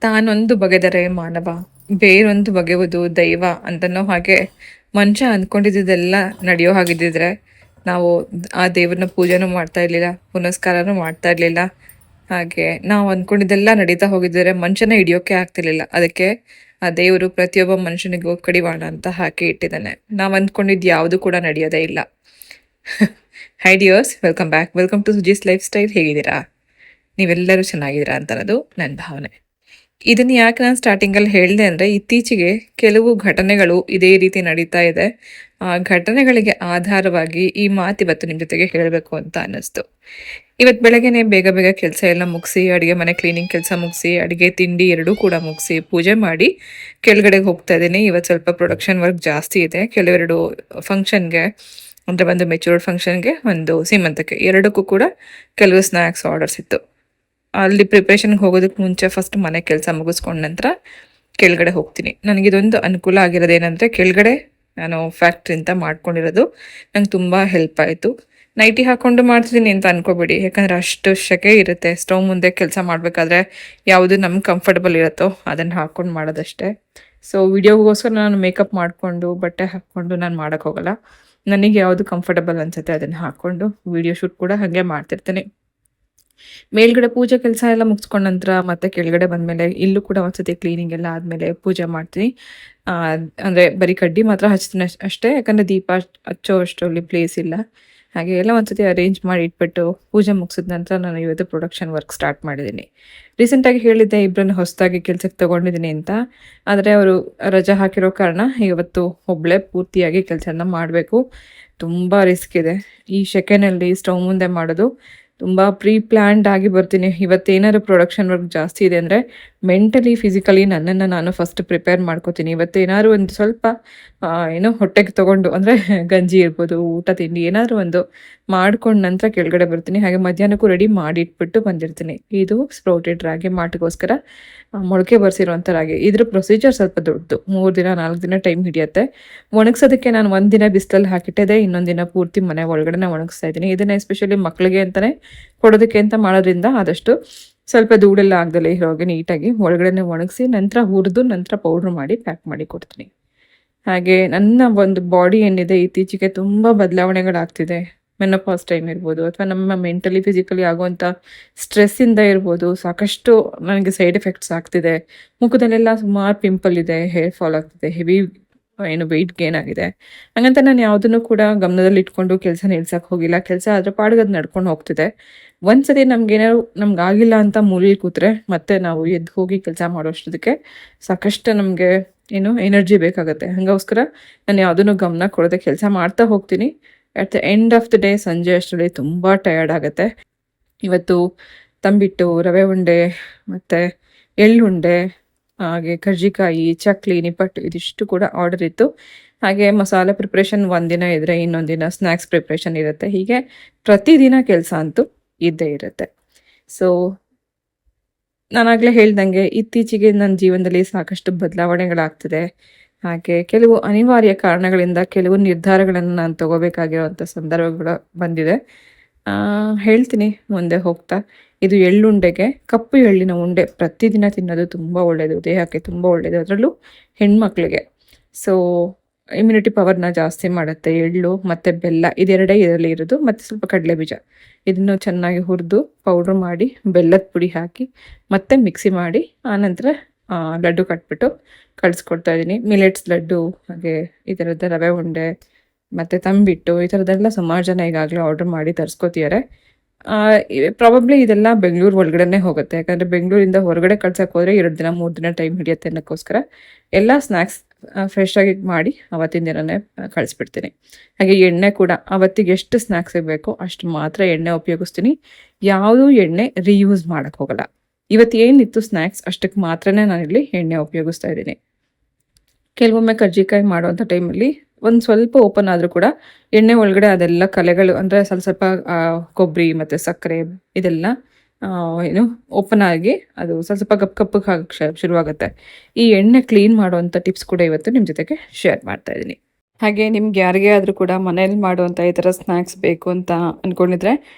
ತಾನೊಂದು ಬಗೆದರೆ ಮಾನವ, ಬೇರೊಂದು ಬಗೆಯುವುದು ದೈವ ಅಂತನೋ ಹಾಗೆ ಮನುಷ್ಯ ಅಂದ್ಕೊಂಡಿದ್ದೆಲ್ಲ ನಡೆಯೋ ಹಾಗಿದ್ದಿದ್ರೆ ನಾವು ಆ ದೇವ್ರನ್ನ ಪೂಜೆನೂ ಮಾಡ್ತಾ ಇರಲಿಲ್ಲ, ಪುನಸ್ಕಾರನೂ ಮಾಡ್ತಾ ಇರಲಿಲ್ಲ. ಹಾಗೆ ನಾವು ಅಂದ್ಕೊಂಡಿದ್ದೆಲ್ಲ ನಡೀತಾ ಹೋಗಿದ್ದರೆ ಮನುಷ್ಯನ ಹಿಡಿಯೋಕೆ ಆಗ್ತಿರ್ಲಿಲ್ಲ. ಅದಕ್ಕೆ ಆ ದೇವರು ಪ್ರತಿಯೊಬ್ಬ ಮನುಷ್ಯನಿಗೂ ಕಡಿವಾಣ ಅಂತ ಹಾಕಿ ಇಟ್ಟಿದ್ದಾನೆ. ನಾವು ಅಂದ್ಕೊಂಡಿದ್ದು ಯಾವುದು ಕೂಡ ನಡೆಯೋದೇ ಇಲ್ಲ. Hi dears, welcome back, welcome to Suji's lifestyle. ಹೇಗಿದ್ದೀರಾ? ನೀವೆಲ್ಲರೂ ಚೆನ್ನಾಗಿದ್ದೀರಾ ಅಂತ ಅನ್ನೋದು ನನ್ನ ಭಾವನೆ. ಇದನ್ನು ಯಾಕೆ ನಾನು ಸ್ಟಾರ್ಟಿಂಗಲ್ಲಿ ಹೇಳಿದೆ ಅಂದರೆ, ಇತ್ತೀಚೆಗೆ ಕೆಲವು ಘಟನೆಗಳು ಇದೇ ರೀತಿ ನಡೀತಾ ಇದೆ. ಆ ಘಟನೆಗಳಿಗೆ ಆಧಾರವಾಗಿ ಈ ಮಾತು ಇವತ್ತು ನಿಮ್ಮ ಜೊತೆಗೆ ಹೇಳಬೇಕು ಅಂತ ಅನ್ನಿಸ್ತು. ಇವತ್ತು ಬೆಳಗ್ಗೆನೆ ಬೇಗ ಬೇಗ ಕೆಲಸ ಎಲ್ಲ ಮುಗಿಸಿ, ಅಡುಗೆ ಮನೆ ಕ್ಲೀನಿಂಗ್ ಕೆಲಸ ಮುಗಿಸಿ, ಅಡುಗೆ ತಿಂಡಿ ಎರಡೂ ಕೂಡ ಮುಗಿಸಿ, ಪೂಜೆ ಮಾಡಿ ಕೆಳಗಡೆಗೆ ಹೋಗ್ತಾ ಇದ್ದೀನಿ. ಇವತ್ತು ಸ್ವಲ್ಪ ಪ್ರೊಡಕ್ಷನ್ ವರ್ಕ್ ಜಾಸ್ತಿ ಇದೆ. ಕೆಲವೆರಡು ಫಂಕ್ಷನ್ಗೆ, ಅಂದರೆ ಒಂದು ಮೆಚೂರ್ಡ್ ಫಂಕ್ಷನ್ಗೆ, ಒಂದು ಸೀಮಂತಕ್ಕೆ, ಎರಡಕ್ಕೂ ಕೂಡ ಕೆಲವು ಸ್ನ್ಯಾಕ್ಸ್ ಆರ್ಡರ್ಸ್ ಇತ್ತು. ಅಲ್ಲಿ ಪ್ರಿಪ್ರೇಷನ್ಗೆ ಹೋಗೋದಕ್ಕೆ ಮುಂಚೆ ಫಸ್ಟ್ ಮನೆ ಕೆಲಸ ಮುಗಿಸ್ಕೊಂಡ ನಂತರ ಕೆಳಗಡೆ ಹೋಗ್ತೀನಿ. ನನಗಿದೊಂದು ಅನುಕೂಲ ಆಗಿರೋದೇನೆಂದರೆ, ಕೆಳಗಡೆ ನಾನು ಫ್ಯಾಕ್ಟ್ರಿ ಅಂತ ಮಾಡ್ಕೊಂಡಿರೋದು ನಂಗೆ ತುಂಬ ಹೆಲ್ಪ್ ಆಯಿತು. ನೈಟಿ ಹಾಕ್ಕೊಂಡು ಮಾಡ್ತಿದ್ದೀನಿ ಅಂತ ಅನ್ಕೋಬೇಡಿ, ಯಾಕಂದರೆ ಅಷ್ಟು ಸೆಕೆ ಇರುತ್ತೆ. ಸ್ಟವ್ ಮುಂದೆ ಕೆಲಸ ಮಾಡಬೇಕಾದ್ರೆ ಯಾವುದು ನಮ್ಗೆ ಕಂಫರ್ಟಬಲ್ ಇರುತ್ತೋ ಅದನ್ನು ಹಾಕ್ಕೊಂಡು ಮಾಡೋದಷ್ಟೇ. ಸೊ ವಿಡಿಯೋಗೋಸ್ಕರ ನಾನು ಮೇಕಪ್ ಮಾಡಿಕೊಂಡು ಬಟ್ಟೆ ಹಾಕ್ಕೊಂಡು ನಾನು ಮಾಡೋಕ್ಕೋಗಲ್ಲ. ನನಗೆ ಯಾವುದು ಕಂಫರ್ಟಬಲ್ ಅನಿಸುತ್ತೆ ಅದನ್ನು ಹಾಕ್ಕೊಂಡು ವಿಡಿಯೋ ಶೂಟ್ ಕೂಡ ಹಾಗೆ ಮಾಡ್ತಿರ್ತೀನಿ. ಮೇಲ್ಗಡೆ ಪೂಜೆ ಕೆಲಸ ಎಲ್ಲ ಮುಗಿಸ್ಕೊಂಡ ನಂತರ ಮತ್ತೆ ಕೆಳಗಡೆ ಬಂದಮೇಲೆ ಇಲ್ಲೂ ಕೂಡ ಒಂದ್ಸತಿ ಕ್ಲೀನಿಂಗ್ ಎಲ್ಲ ಆದಮೇಲೆ ಪೂಜೆ ಮಾಡ್ತೀನಿ. ಅಂದರೆ ಬರೀ ಕಡ್ಡಿ ಮಾತ್ರ ಹಚ್ತೀನಿ ಅಷ್ಟೇ, ಯಾಕಂದರೆ ದೀಪ ಹಚ್ಚೋ ಅಷ್ಟರಲ್ಲಿ ಪ್ಲೇಸ್ ಇಲ್ಲ. ಹಾಗೆ ಎಲ್ಲ ಒಂದ್ಸತಿ ಅರೇಂಜ್ ಮಾಡಿ ಇಟ್ಬಿಟ್ಟು ಪೂಜೆ ಮುಗಿಸಿದ ನಂತರ ನಾನು ಇವತ್ತು ಪ್ರೊಡಕ್ಷನ್ ವರ್ಕ್ ಸ್ಟಾರ್ಟ್ ಮಾಡಿದ್ದೀನಿ. ರೀಸೆಂಟಾಗಿ ಹೇಳಿದ್ದೆ ಇಬ್ಬರನ್ನ ಹೊಸದಾಗಿ ಕೆಲಸಕ್ಕೆ ತೊಗೊಂಡಿದ್ದೀನಿ ಅಂತ, ಆದರೆ ಅವರು ರಜಾ ಹಾಕಿರೋ ಕಾರಣ ಇವತ್ತು ಒಬ್ಬಳೇ ಪೂರ್ತಿಯಾಗಿ ಕೆಲಸನ ಮಾಡಬೇಕು. ತುಂಬ ರಿಸ್ಕ್ ಇದೆ ಈ ಸೆಕೆನಲ್ಲಿ ಸ್ಟವ್ ಮುಂದೆ ಮಾಡೋದು. ತುಂಬ ಪ್ಲ್ಯಾಂಡ್ ಆಗಿ ಬರ್ತೀನಿ. ಇವತ್ತೇನಾದ್ರು ಪ್ರೊಡಕ್ಷನ್ ವರ್ಕ್ ಜಾಸ್ತಿ ಇದೆ ಅಂದರೆ ಮೆಂಟಲಿ ಫಿಸಿಕಲಿ ನನ್ನನ್ನು ನಾನು ಫಸ್ಟ್ ಪ್ರಿಪೇರ್ ಮಾಡ್ಕೋತೀನಿ. ಇವತ್ತೇನಾದ್ರು ಒಂದು ಸ್ವಲ್ಪ ಹೊಟ್ಟೆಗೆ ತೊಗೊಂಡು, ಅಂದರೆ ಗಂಜಿ ಇರ್ಬೋದು, ಊಟ ತಿಂಡಿ ಏನಾದರೂ ಒಂದು ಮಾಡ್ಕೊಂಡು ನಂತರ ಕೆಳಗಡೆ ಬರ್ತೀನಿ. ಹಾಗೆ ಮಧ್ಯಾಹ್ನಕ್ಕೂ ರೆಡಿ ಮಾಡಿ ಇಟ್ಬಿಟ್ಟು ಬಂದಿರ್ತೀನಿ. ಇದು ಸ್ಪ್ರೌಟೆಡ್ ರಾಗಿ ಮಾಟಿಗೋಸ್ಕರ ಮೊಳಕೆ ಬರ್ಸಿರೋಂಥ ರಾಗಿ. ಇದ್ರ ಪ್ರೊಸೀಜರ್ ಸ್ವಲ್ಪ ದೊಡ್ಡದು, 3 ದಿನ 4 ದಿನ ಟೈಮ್ ಹಿಡಿಯುತ್ತೆ. ಒಣಗ್ಸೋದಕ್ಕೆ ನಾನು ಒಂದು ದಿನ ಬಿಸಿಲಲ್ಲಿ ಹಾಕಿಟ್ಟಿದ್ದೆ, ಇನ್ನೊಂದು ದಿನ ಪೂರ್ತಿ ಮನೆ ಒಳಗಡೆ ಒಣಗಿಸ್ತಾ ಇದ್ದೀನಿ. ಇದನ್ನು ಎಸ್ಪೆಷಲಿ ಮಕ್ಕಳಿಗೆ ಅಂತಲೇ ಕೊಡೋದಕ್ಕೆ ಅಂತ ಮಾಡೋದ್ರಿಂದ ಆದಷ್ಟು ಸ್ವಲ್ಪ ಧೂಳೆಲ್ಲ ಆಗದಲ್ಲೇ ಇರೋಗೆ ನೀಟಾಗಿ ಒಳಗಡೆ ಒಣಗಿಸಿ ನಂತರ ಹುರಿದು ನಂತರ ಪೌಡ್ರ್ ಮಾಡಿ ಪ್ಯಾಕ್ ಮಾಡಿ ಕೊಡ್ತೀನಿ. ಹಾಗೆ ನನ್ನ ಒಂದು ಬಾಡಿ ಏನಿದೆ ಇತ್ತೀಚೆಗೆ ತುಂಬ ಬದಲಾವಣೆಗಳಾಗ್ತಿದೆ. ಮೆನೋಪಾಸ್ ಟೈಮ್ ಇರ್ಬೋದು, ಅಥವಾ ನಮ್ಮ ಮೆಂಟಲಿ ಫಿಸಿಕಲಿ ಆಗುವಂಥ ಸ್ಟ್ರೆಸ್ಸಿಂದ ಇರ್ಬೋದು, ಸಾಕಷ್ಟು ನನಗೆ ಸೈಡ್ ಎಫೆಕ್ಟ್ಸ್ ಆಗ್ತಿದೆ. ಮುಖದಲ್ಲೆಲ್ಲ ಸುಮಾರು ಪಿಂಪಲ್ ಇದೆ, ಹೇರ್ ಫಾಲ್ ಆಗ್ತಿದೆ, ಹೆವಿ ವೆಯ್ಟ್ ಗೇನ್ ಆಗಿದೆ. ಹಾಗಂತ ನಾನು ಯಾವುದನ್ನು ಕೂಡ ಗಮನದಲ್ಲಿ ಇಟ್ಕೊಂಡು ಕೆಲಸ ನಿಲ್ಸಕ್ಕೆ ಹೋಗಿಲ್ಲ. ಕೆಲಸ ಅದ್ರ ಪಾಡಿಗೆ ಅದು ನಡ್ಕೊಂಡು ಹೋಗ್ತಿದೆ. ಒಂದ್ಸತಿ ನಮ್ಗೆ ಆಗಿಲ್ಲ ಅಂತ ಮೂಲೆಯಲ್ಲಿ ಕೂತ್ರೆ ಮತ್ತೆ ನಾವು ಎದ್ದು ಹೋಗಿ ಕೆಲಸ ಮಾಡೋಷ್ಟದಕ್ಕೆ ಸಾಕಷ್ಟು ನಮಗೆ ಎನರ್ಜಿ ಬೇಕಾಗುತ್ತೆ. ಹಾಗೋಸ್ಕರ ನಾನು ಯಾವುದನ್ನು ಗಮನ ಕೊಡದೆ ಕೆಲಸ ಮಾಡ್ತಾ ಹೋಗ್ತೀನಿ. At the end of the day ಸಂಜೆ ಅಷ್ಟರಲ್ಲಿ ತುಂಬ ಟಯರ್ಡ್ ಆಗುತ್ತೆ. ಇವತ್ತು ತಂಬಿಟ್ಟು, ರವೆ ಉಂಡೆ ಮತ್ತು ಎಳ್ಳುಂಡೆ, ಹಾಗೆ ಕರ್ಜಿಕಾಯಿ, ಚಕ್ಲಿ, ನಿಪ್ಪಟ್ಟು ಇದಿಷ್ಟು ಕೂಡ ಆರ್ಡರ್ ಇತ್ತು. ಹಾಗೆ ಮಸಾಲೆ ಪ್ರಿಪ್ರೇಷನ್ ಒಂದಿನ ಇದ್ದರೆ ಇನ್ನೊಂದು ದಿನ ಸ್ನ್ಯಾಕ್ಸ್ ಪ್ರಿಪ್ರೇಷನ್ ಇರುತ್ತೆ. ಹೀಗೆ ಪ್ರತಿದಿನ ಕೆಲಸ ಅಂತೂ ಇದ್ದೇ ಇರುತ್ತೆ. ಸೊ ನಾನಾಗಲೇ ಹೇಳ್ದಂಗೆ ಇತ್ತೀಚೆಗೆ ನನ್ನ ಜೀವನದಲ್ಲಿ ಸಾಕಷ್ಟು ಬದಲಾವಣೆಗಳಾಗ್ತಿದೆ. ಹಾಗೆ ಕೆಲವು ಅನಿವಾರ್ಯ ಕಾರಣಗಳಿಂದ ಕೆಲವು ನಿರ್ಧಾರಗಳನ್ನು ನಾನು ತಗೋಬೇಕಾಗಿರೋವಂಥ ಸಂದರ್ಭಗಳು ಬಂದಿದೆ. ಹೇಳ್ತೀನಿ ಮುಂದೆ ಹೋಗ್ತಾ. ಇದು ಎಳ್ಳುಂಡೆಗೆ, ಕಪ್ಪು ಎಳ್ಳಿನ ಉಂಡೆ ಪ್ರತಿದಿನ ತಿನ್ನೋದು ತುಂಬ ಒಳ್ಳೆಯದು, ದೇಹಕ್ಕೆ ತುಂಬ ಒಳ್ಳೆಯದು, ಅದರಲ್ಲೂ ಹೆಣ್ಮಕ್ಳಿಗೆ. ಸೊ ಇಮ್ಯುನಿಟಿ ಪವರ್ನ ಜಾಸ್ತಿ ಮಾಡುತ್ತೆ. ಎಳ್ಳು ಮತ್ತು ಬೆಲ್ಲ ಇದೆರಡೇ ಇದರಲ್ಲಿ ಇರೋದು, ಮತ್ತು ಸ್ವಲ್ಪ ಕಡಲೆ ಬೀಜ. ಇದನ್ನು ಚೆನ್ನಾಗಿ ಹುರಿದು ಪೌಡ್ರ್ ಮಾಡಿ ಬೆಲ್ಲದ ಪುಡಿ ಹಾಕಿ ಮತ್ತೆ ಮಿಕ್ಸಿ ಮಾಡಿ ಆನಂತರ ಲಡ್ಡು ಕಟ್ಬಿಟ್ಟು ಕಳಿಸ್ಕೊಡ್ತಾ ಇದ್ದೀನಿ. ಮಿಲೆಟ್ಸ್ ಲಡ್ಡು, ಹಾಗೆ ಈ ಥರದ ರವೆ ಉಂಡೆ ಮತ್ತು ತಂಬಿಟ್ಟು, ಈ ಥರದ್ದೆಲ್ಲ ಸುಮಾರು ಜನ ಈಗಾಗಲೇ ಆರ್ಡ್ರ್ ಮಾಡಿ ತರಿಸ್ಕೋತಿದ್ದಾರೆ. ಪ್ರಾಬಬ್ಲಿ ಇದೆಲ್ಲ ಬೆಂಗಳೂರು ಒಳಗಡೆ ಹೋಗುತ್ತೆ, ಯಾಕಂದರೆ ಬೆಂಗಳೂರಿಂದ ಹೊರಗಡೆ ಕಳ್ಸೋಕೆ ಹೋದರೆ 2 ದಿನ 3 ದಿನ ಟೈಮ್ ಹಿಡಿಯುತ್ತೆ ಅನ್ನೋಕ್ಕೋಸ್ಕರ ಎಲ್ಲ ಸ್ನ್ಯಾಕ್ಸ್ ಫ್ರೆಶ್ ಆಗಿ ಮಾಡಿ ಅವತ್ತಿನ ದಿನವೇ ಕಳಿಸ್ಬಿಡ್ತೀನಿ. ಹಾಗೆ ಎಣ್ಣೆ ಕೂಡ ಅವತ್ತಿಗೆ ಎಷ್ಟು ಸ್ನ್ಯಾಕ್ಸಿಗೆ ಬೇಕೋ ಅಷ್ಟು ಮಾತ್ರ ಎಣ್ಣೆ ಉಪಯೋಗಿಸ್ತೀನಿ. ಯಾವುದೂ ಎಣ್ಣೆ ರೀಯೂಸ್ ಮಾಡೋಕ್ಕೆ ಹೋಗಲ್ಲ. ಇವತ್ತು ಏನಿತ್ತು ಸ್ನ್ಯಾಕ್ಸ್ ಅಷ್ಟಕ್ಕೆ ಮಾತ್ರನೇ ನಾನಿಲ್ಲಿ ಎಣ್ಣೆ ಉಪಯೋಗಿಸ್ತಾ ಇದ್ದೀನಿ. ಕೆಲವೊಮ್ಮೆ ಕರ್ಜಿಕಾಯಿ ಮಾಡುವಂಥ ಟೈಮಲ್ಲಿ ಒಂದು ಸ್ವಲ್ಪ ಓಪನ್ ಆದರೂ ಕೂಡ ಎಣ್ಣೆ ಒಳಗಡೆ ಅದೆಲ್ಲ ಕಲೆಗಳು, ಅಂದರೆ ಸ್ವಲ್ಪ ಕೊಬ್ಬರಿ ಮತ್ತು ಸಕ್ಕರೆ ಇದೆಲ್ಲ ಓಪನ್ ಆಗಿ ಅದು ಸ್ವಲ್ಪ ಕಪ್ಪಗೆ ಆಗಕ್ಕೆ ಶುರುವಾಗುತ್ತೆ. ಈ ಎಣ್ಣೆ ಕ್ಲೀನ್ ಮಾಡುವಂಥ ಟಿಪ್ಸ್ ಕೂಡ ಇವತ್ತು ನಿಮ್ಮ ಜೊತೆಗೆ ಶೇರ್ ಮಾಡ್ತಾ ಇದ್ದೀನಿ. ಹಾಗೆ ನಿಮ್ಗೆ ಯಾರಿಗೇ ಆದರೂ ಕೂಡ ಮನೇಲಿ ಮಾಡುವಂಥ ಈ ಥರ ಸ್ನ್ಯಾಕ್ಸ್ ಬೇಕು ಅಂತ ಅಂದ್ಕೊಂಡಿದ್ರೆ